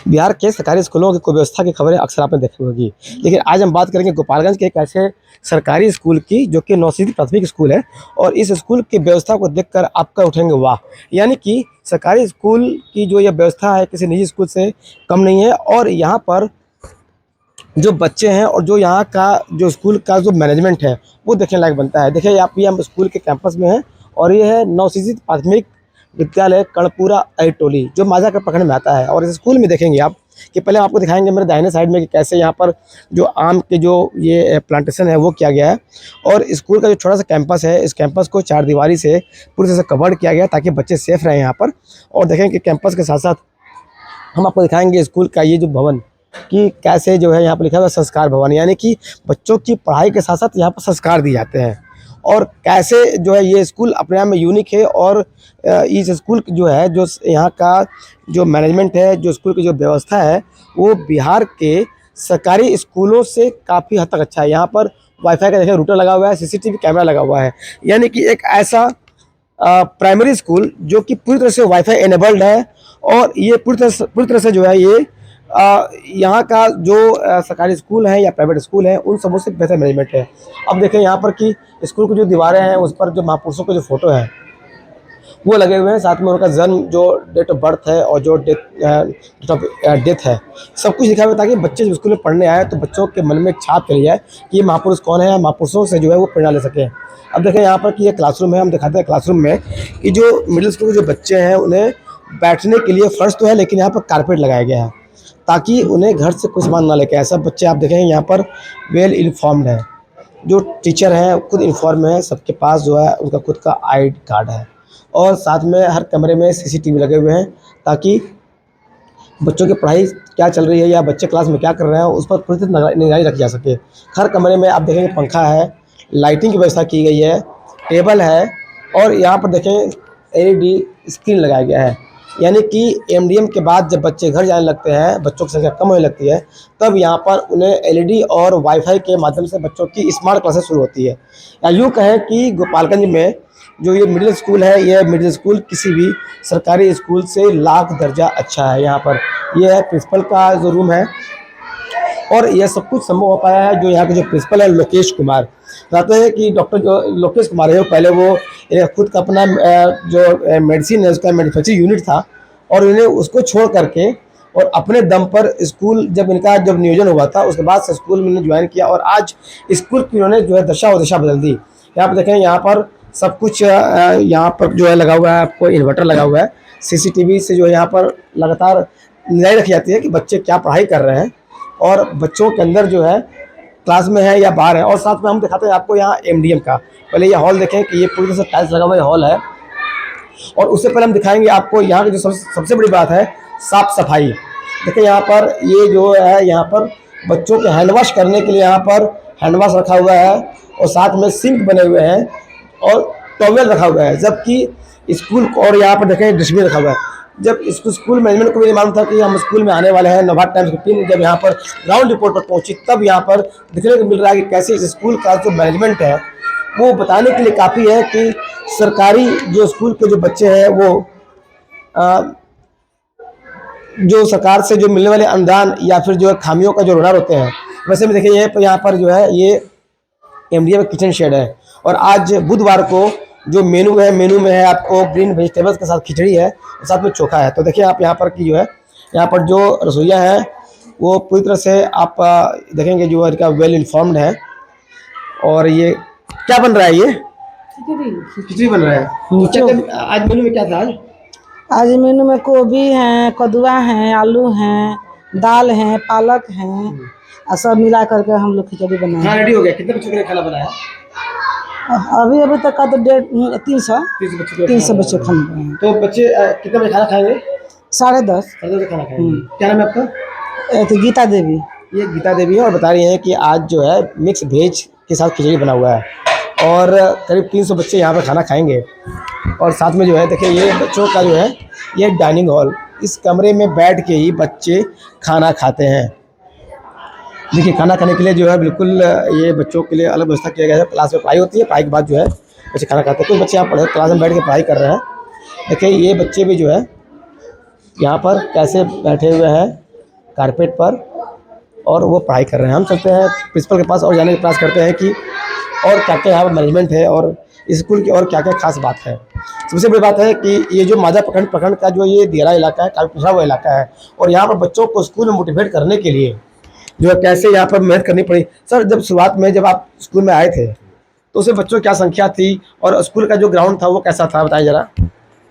बिहार के सरकारी स्कूलों की कुव्यवस्था की खबरें अक्सर आपने देखी होगी, लेकिन आज हम बात करेंगे गोपालगंज के एक ऐसे सरकारी स्कूल की जो कि नौसीदी प्राथमिक स्कूल है। और इस स्कूल की व्यवस्था को देखकर आपका उठेंगे वाह। यानी कि सरकारी स्कूल की जो यह व्यवस्था है किसी निजी स्कूल से कम नहीं है। और यहाँ पर जो बच्चे हैं और जो यहाँ का जो स्कूल का जो मैनेजमेंट है वो देखने लायक बनता है। देखिए आप ये हम स्कूल के कैंपस में हैं और ये है नौसीदी प्राथमिक विद्यालय कर्णपुरा अहिरटोली जो माझा के प्रखंड में आता है। और इस स्कूल में देखेंगे आप कि पहले आपको दिखाएंगे मेरे दाहिने साइड में कि कैसे यहाँ पर जो आम के जो ये प्लांटेशन है वो किया गया है। और स्कूल का जो छोटा सा कैंपस है, इस कैंपस को चारदीवारी से पूरी तरह से कवर किया गया ताकि बच्चे सेफ रहें यहाँ पर। और देखें कि कैंपस के साथ साथ हम आपको दिखाएंगे स्कूल का ये जो भवन कि कैसे जो है यहाँ पर लिखा हुआ है संस्कार भवन, यानी कि बच्चों की पढ़ाई के साथ साथ यहाँ पर संस्कार दिए जाते हैं। और कैसे जो है ये स्कूल अपने आप में यूनिक है। और इस स्कूल जो है जो यहाँ का जो मैनेजमेंट है, जो स्कूल की जो व्यवस्था है वो बिहार के सरकारी स्कूलों से काफ़ी हद तक अच्छा है। यहाँ पर वाईफाई का देखिए रूटर लगा हुआ है, सीसीटीवी कैमरा लगा हुआ है, यानी कि एक ऐसा प्राइमरी स्कूल जो कि पूरी तरह से वाईफाई एनेबल्ड है। और ये पूरी तरह से जो है ये यहाँ का जो सरकारी स्कूल है या प्राइवेट स्कूल है उन सबों से बेहतर मैनेजमेंट है। अब देखें यहाँ पर कि स्कूल की जो दीवारें हैं उस पर जो महापुरुषों के जो फोटो हैं वो लगे हुए हैं, साथ में उनका जन्म जो डेट ऑफ बर्थ है और जो डेट ऑफ डेथ है सब कुछ लिखा हुआ है ताकि बच्चे जब स्कूल में पढ़ने आए तो बच्चों के मन में एक छाप चली जाए कि ये महापुरुष कौन है, महापुरुषों से जो है वो प्रेरणा ले सकें। अब देखें यहाँ पर कि ये क्लासरूम है, हम दिखाते हैं क्लासरूम में कि जो मिडिल स्कूल के जो बच्चे हैं उन्हें बैठने के लिए फर्श तो है लेकिन यहाँ पर कारपेट लगाया गया है ताकि उन्हें घर से कुछ सामान ना लेके आए। सब बच्चे आप देखेंगे यहाँ पर वेल इन्फॉर्म्ड है, जो टीचर हैं खुद इन्फॉर्म है, सबके पास जो है उनका खुद का आई कार्ड है। और साथ में हर कमरे में सीसीटीवी लगे हुए हैं ताकि बच्चों की पढ़ाई क्या चल रही है या बच्चे क्लास में क्या कर रहे हैं उस पर पूरी तरह निगरानी रखी जा सके। हर कमरे में आप देखेंगे पंखा है, लाइटिंग की व्यवस्था की गई है, टेबल है और यहाँ पर देखें एलईडी स्क्रीन लगाया गया है। यानी कि एमडीएम के बाद जब बच्चे घर जाने लगते हैं, बच्चों की संख्या कम होने लगती है, तब यहाँ पर उन्हें एलईडी और वाईफाई के माध्यम से बच्चों की स्मार्ट क्लासेस शुरू होती है। या यूँ कहें कि गोपालगंज में जो ये मिडिल स्कूल है, यह मिडिल स्कूल किसी भी सरकारी स्कूल से लाख दर्जा अच्छा है। यहाँ पर यह है प्रिंसिपल का जो रूम है और यह सब कुछ संभव हो पाया है जो यहाँ के जो प्रिंसिपल है लोकेश कुमार। कहते हैं कि डॉक्टर जो लोकेश कुमार है पहले वो खुद का अपना जो मेडिसिन है उसका मैन्युफैक्चरिंग यूनिट था और इन्हें उसको छोड़ करके और अपने दम पर स्कूल जब नियोजन हुआ था उसके बाद से स्कूल में इन्होंने ज्वाइन किया और आज स्कूल की उन्होंने जो है दशा व दिशा बदल दी। यहाँ पर देखें, यहाँ पर सब कुछ यहाँ पर जो है लगा हुआ है, आपको इन्वर्टर लगा हुआ है, सीसीटीवी से जो है यहाँ पर लगातार निगरानी रखी जाती है कि बच्चे क्या पढ़ाई कर रहे हैं और बच्चों के अंदर जो है क्लास में है या बाहर है। और साथ में हम दिखाते हैं आपको यहाँ एमडीएम का, पहले ये हॉल देखें कि ये पूरी तरह से टाइल्स लगा हुआ हॉल है। और उससे पहले हम दिखाएंगे आपको यहाँ की जो सबसे बड़ी बात है साफ सफाई। देखिए यहाँ पर ये जो है यहाँ पर बच्चों के हैंड वॉश करने के लिए यहाँ पर हैंड वॉश रखा हुआ है और साथ में सिंक बने हुए हैं और टॉवेल रखा हुआ है, जबकि स्कूल और यहाँ पर देखें डस्टबिन रखा हुआ है। जब इसको स्कूल मैनेजमेंट को भी मालूम था कि हम स्कूल में आने वाले हैं, नवभारत टाइम्स की टीम जब यहाँ पर ग्राउंड रिपोर्ट पर पहुंची तब यहाँ पर देखने को मिल रहा है कि कैसे इस स्कूल का जो मैनेजमेंट है वो बताने के लिए काफ़ी है कि सरकारी जो स्कूल के जो बच्चे हैं वो जो सरकार से जो मिलने वाले अनुदान या फिर जो खामियों का जो रोनार होते हैं। वैसे भी देखिए यहाँ पर जो है ये एमडीएम किचन शेड है और आज बुधवार को जो मेनू में है आपको ग्रीन वेजिटेबल्स के साथ खिचड़ी है और साथ में चोखा है। तो देखिए आप यहाँ पर की जो है यहाँ पर जो रसोइया है वो पूरी तरह से आप देखेंगे जो इनका वेल इन्फॉर्म्ड है। और ये क्या बन रहा है, ये खिचड़ी बन रहा है। आज मेनू में क्या था? आज मेनू में गोभी है, कदुआ है, आलू है, दाल है, पालक है और सब मिला करके हम लोग खिचड़ी बनाए। हाँ, रेडी हो गया। कितने बच्चों के लिए खाना बनाया? अभी तक का तो 300 बच्चे खाना बनाए। तो बच्चे कितने बजे खाना खाएंगे? 10:30 खाना खाएंगे। क्या नाम है आपका? तो गीता देवी। ये गीता देवी है और बता रही हैं कि आज जो है मिक्स वेज के साथ खिचड़ी बना हुआ है और करीब 300 बच्चे यहाँ पर खाना खाएंगे। और साथ में जो है देखिए ये बच्चों का जो है ये डाइनिंग हॉल, इस कमरे में बैठ के ही बच्चे खाना खाते हैं। देखिए खाना खाने के लिए जो है बिल्कुल ये बच्चों के लिए अलग व्यवस्था किया गया है। क्लास में पढ़ाई होती है, पढ़ाई के बाद जो है बच्चे खाना खाते हैं। कुछ बच्चे यहाँ क्लास में बैठ के पढ़ाई कर रहे हैं। देखिए ये बच्चे भी जो है यहाँ पर कैसे बैठे हुए हैं कारपेट पर और वो पढ़ाई कर रहे हैं। हम चलते हैं प्रिंसिपल के पास और जाने का प्रयास करते हैं कि और क्या-क्या यहाँ पर मैनेजमेंट है और इस स्कूल की और क्या-क्या ख़ास बात है। सबसे बड़ी बात है कि ये जो मांझा प्रखंड का जो ये दियारा इलाका है, काफ़ी पिछड़ा हुआ इलाका है और यहाँ पर बच्चों को स्कूल में मोटिवेट करने के लिए जो है कैसे यहाँ पर मेहनत करनी पड़ी। सर, जब शुरुआत में जब आप स्कूल में आए थे, तो उसमें बच्चों की क्या संख्या थी और स्कूल का जो ग्राउंड था वो कैसा था, बताइए ज़रा?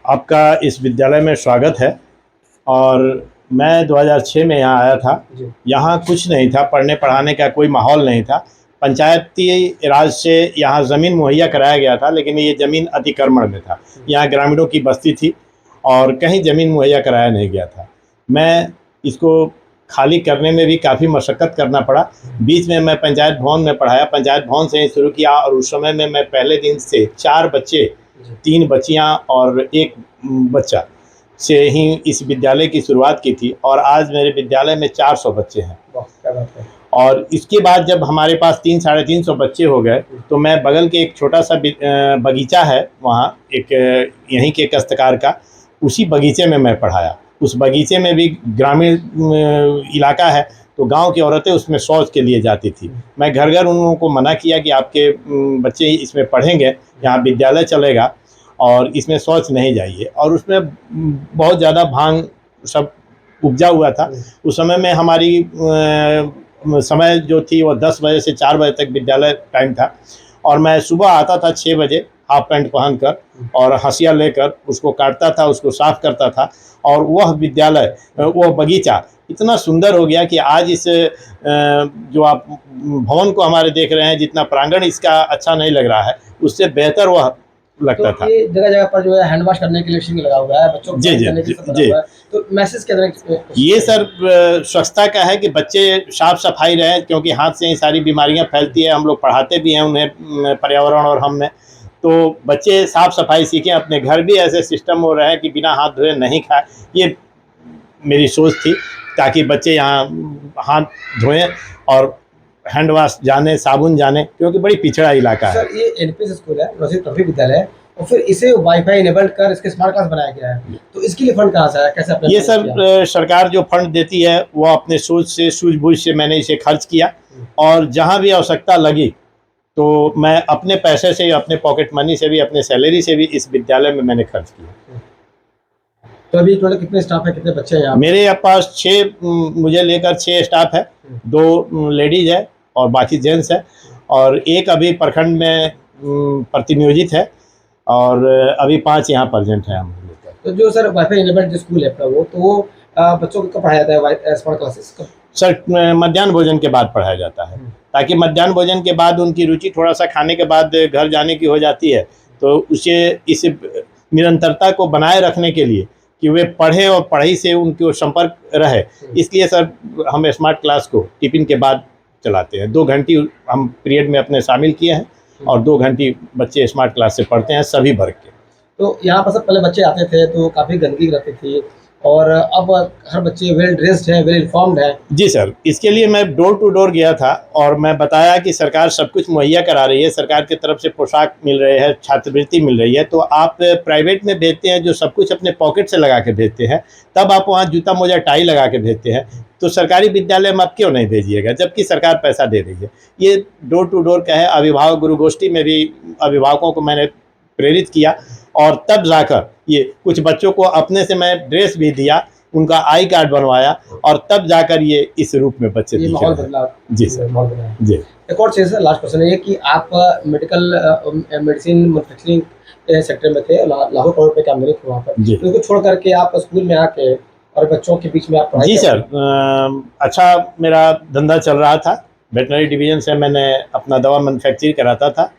आपका इस विद्यालय में स्वागत है। और मैं 2006 में यहाँ आया था। यहाँ कुछ नहीं था, पढ़ने पढ़ाने का कोई माहौल नहीं था। पंचायती राज से यहाँ ज़मीन मुहैया कराया गया था, लेकिन ये ज़मीन अतिक्रमण में था। यहाँ ग्रामीणों की बस्ती थी और कहीं ज़मीन मुहैया कराया नहीं गया था। मैं इसको खाली करने में भी काफ़ी मशक्क़त करना पड़ा। बीच में मैं पंचायत भवन में पढ़ाया, पंचायत भवन से ही शुरू किया और उस समय में मैं पहले दिन से 4 बच्चे, 3 बच्चियाँ और 1 बच्चा से ही इस विद्यालय की शुरुआत की थी और आज मेरे विद्यालय में 400 बच्चे हैं। क्या बात है। और इसके बाद जब हमारे पास 300-350 बच्चे हो गए तो मैं बगल के एक छोटा सा बगीचा है वहाँ एक यहीं के काश्तकार का, उसी बगीचे में मैं पढ़ाया। उस बगीचे में भी ग्रामीण इलाका है तो गांव की औरतें उसमें शौच के लिए जाती थी। मैं घर घर उन लोगों को मना किया कि आपके बच्चे इसमें पढ़ेंगे, यहाँ विद्यालय चलेगा और इसमें शौच नहीं जाइए। और उसमें बहुत ज़्यादा भांग सब उपजा हुआ था। उस समय में हमारी समय जो थी वो 10 बजे से 4 बजे तक विद्यालय टाइम था और मैं सुबह आता था 6 बजे हाफ पैंट पहनकर और हंसिया लेकर उसको काटता था, उसको साफ़ करता था और वह विद्यालय, वो बगीचा इतना सुंदर हो गया कि आज इस जो आप भवन को हमारे देख रहे हैं, जितना प्रांगण इसका अच्छा नहीं लग रहा है, उससे बेहतर वह लगता था। ये जगह-जगह पर जो है हैंड वॉश करने के लिए मशीन लगा हुआ है, बच्चों को जी, जी, करने के लिए सब जी। लगा हुआ है। तो मैसेज क्या देना ये सर स्वच्छता का है कि बच्चे साफ सफाई रहें, क्योंकि हाथ से ही सारी बीमारियां फैलती है। हम लोग पढ़ाते भी हैं उन्हें पर्यावरण और हम में, तो बच्चे साफ सफाई सीखें। अपने घर भी ऐसे सिस्टम हो रहे हैं कि बिना हाथ धोए नहीं खाए। ये मेरी सोच थी ताकि बच्चे यहाँ हाथ धोएं और हैंड वॉश जाने, साबुन जाने, क्योंकि बड़ी पिछड़ा इलाका है। सर, ये एनपीएस स्कूल है, नवोदित प्राथमिक विद्यालय है और फिर इसे वाईफाई इनेबल्ड कर इसके स्मार्ट क्लास बनाया गया है। तो इसके लिए फंड कहाँ से आया, कैसे आपने ये फंड सर किया? सरकार जो फंड देती है वो अपने सोच से, सूझबूझ से मैंने इसे खर्च किया और जहाँ भी आवश्यकता लगी तो मैं अपने पैसे से, अपने पॉकेट मनी से भी, अपने सैलरी से भी इस विद्यालय में मैंने खर्च किया। तो अभी टोटल कितने स्टाफ है, कितने बच्चे हैं यहाँ? मेरे पास 6, मुझे लेकर 6 स्टाफ है, 2 लेडीज है और बाकी जेंट्स है और एक अभी प्रखंड में प्रतिनियोजित है और अभी 5 यहाँ प्रेजेंट है हम लेकर। तो जो सर वाईफाई इनेबल्ड जो स्कूल है आपका, वो तो वो बच्चों को कब पढ़ाया जाता है स्मार्ट क्लासेस कब? सर मध्याह्न भोजन के बाद पढ़ाया जाता है, ताकि मध्याह्न भोजन के बाद उनकी रुचि थोड़ा सा खाने के बाद घर जाने की हो जाती है, तो उसे इस निरंतरता को बनाए रखने के लिए कि वे पढ़ें और पढ़ाई से उनके संपर्क रहे, इसलिए सर हम स्मार्ट क्लास को टिफिन के बाद चलाते हैं। 2 घंटी हम पीरियड में अपने शामिल किए हैं और 2 घंटी बच्चे स्मार्ट क्लास से पढ़ते हैं, सभी वर्ग के। तो यहाँ पर सब पहले बच्चे आते थे तो काफ़ी गंदगी रहती थी और अब हर बच्चे वेल ड्रेस्ड हैं, वेल इन्फॉर्म्ड हैं। जी सर, इसके लिए मैं डोर टू डोर गया था और मैं बताया कि सरकार सब कुछ मुहैया करा रही है, सरकार की तरफ से पोशाक मिल रहे हैं, छात्रवृत्ति मिल रही है, तो आप प्राइवेट में भेजते हैं जो सब कुछ अपने पॉकेट से लगा के भेजते हैं, तब आप वहाँ जूता मोजा टाई लगा के भेजते हैं, तो सरकारी विद्यालय में आप क्यों नहीं भेजिएगा जबकि सरकार पैसा दे रही है। ये डोर टू डोर का है। अभिभावक गुरु गोष्ठी में भी अभिभावकों को मैंने प्रेरित किया और तब जाकर ये कुछ बच्चों को अपने से मैं ड्रेस भी दिया, उनका आई कार्ड बनवाया और तब जाकर ये इस रूप में बच्चे ये दिख माहौल रहे हैं। बदला। जी सर, माहौल बदला। जी। एक और चीज़ है, लास्ट क्वेश्चन है कि आप मेडिसिन मैन्युफैक्चरिंग के सेक्टर में थे, लाखों करोड़ रुपए की आमदनी थी वहाँ पर, जी। तो इसको छोड़ करके आप स्कूल में आके और बच्चों के बीच में आप पढ़ाई जी कर सर, रहे हैं। अच्छा मेरा धंधा चल रहा था, वेटनरी डिवीज़न से मैंने अपना दवा मैन्युफैक्चरिंग कराता था,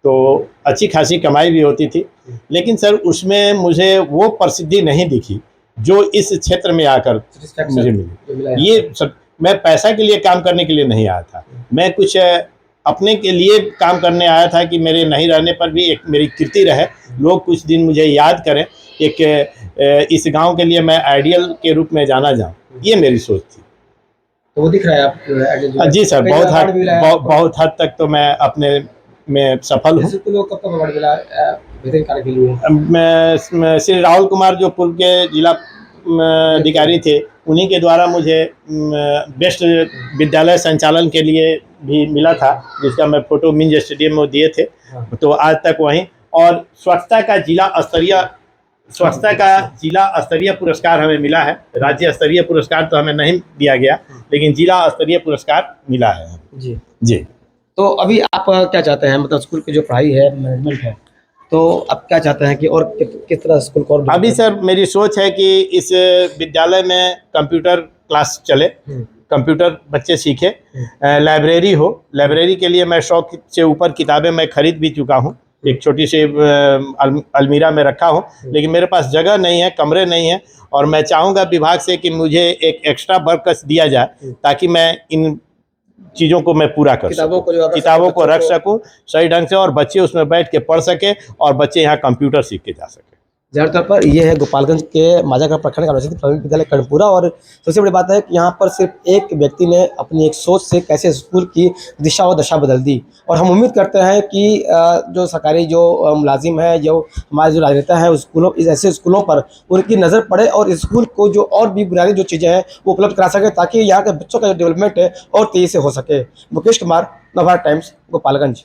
तो अच्छी खासी कमाई भी होती थी, लेकिन सर उसमें मुझे वो प्रसिद्धि नहीं दिखी जो इस क्षेत्र में आकर Satisfaction मुझे जो मिली। मिला है। ये सब मैं पैसा के लिए काम करने के लिए नहीं आया था, मैं कुछ अपने के लिए काम करने आया था कि मेरे नहीं रहने पर भी एक मेरी कीर्ति रहे, लोग कुछ दिन मुझे याद करें, एक इस गांव के लिए मैं आइडियल के रूप में जाना जाऊं, ये मेरी सोच थी। तो वो दिख रहा है आप? जी सर, कई जगह अवार्ड भी मिला है आपको। बहुत हद तक तो मैं अपने में सफल हूँ। जैसे तो लोग कब अवार्ड मिला बेहतरीन कार्य के लिए? मैं श्री राहुल कुमार जो पूर्व के जिला अधिकारी थे, उन्हीं के द्वारा मुझे बेस्ट विद्यालय संचालन के लिए भी मिला था, जिसका मैं फोटो मिंज स्टेडियम में दिए थे। तो आज तक वहीं, और स्वच्छता का जिला स्तरीय पुरस्कार हमें मिला है। राज्य स्तरीय पुरस्कार तो हमें नहीं दिया गया, लेकिन जिला स्तरीय पुरस्कार मिला है। जी जी। तो अभी आप क्या चाहते हैं, मतलब स्कूल की जो पढ़ाई है, मैनेजमेंट है, तो आप क्या चाहते हैं कि और किस तरह स्कूल को और अभी सर मेरी सोच है कि इस विद्यालय में कंप्यूटर क्लास चले, कंप्यूटर बच्चे सीखे, लाइब्रेरी हो। लाइब्रेरी के लिए मैं 100 से ऊपर किताबें मैं खरीद भी चुका हूँ, एक छोटी सी अलमीरा में रखा हूँ, लेकिन मेरे पास जगह नहीं है, कमरे नहीं है। और मैं चाहूँगा विभाग से कि मुझे एक एक्स्ट्रा वर्कर्स दिया जाए, ताकि मैं इन चीज़ों को मैं पूरा कर सकूँ, किताबों को रख सकूँ सही ढंग से, और बच्चे उसमें बैठ के पढ़ सके, और बच्चे यहाँ कंप्यूटर सीख के जा सके। ज़्यादातर पर ये है गोपालगंज के माजागढ़ प्रखंड का नवसिद्धि प्राथमिक विद्यालय कर्णपुरा। और सबसे बड़ी बात है कि यहाँ पर सिर्फ एक व्यक्ति ने अपनी एक सोच से कैसे स्कूल की दिशा और दशा बदल दी। और हम उम्मीद करते हैं कि जो सरकारी जो मुलाजिम है, जो हमारे जो राजनेता हैं, स्कूलों, इस ऐसे स्कूलों पर उनकी नज़र पड़े और स्कूल को जो और भी बुनियादी जो चीज़ें हैं वो उपलब्ध करा सके, ताकि यहाँ के बच्चों का जो डेवलपमेंट है और तेज़ी से हो सके। मुकेश कुमार, नवभारत टाइम्स, गोपालगंज।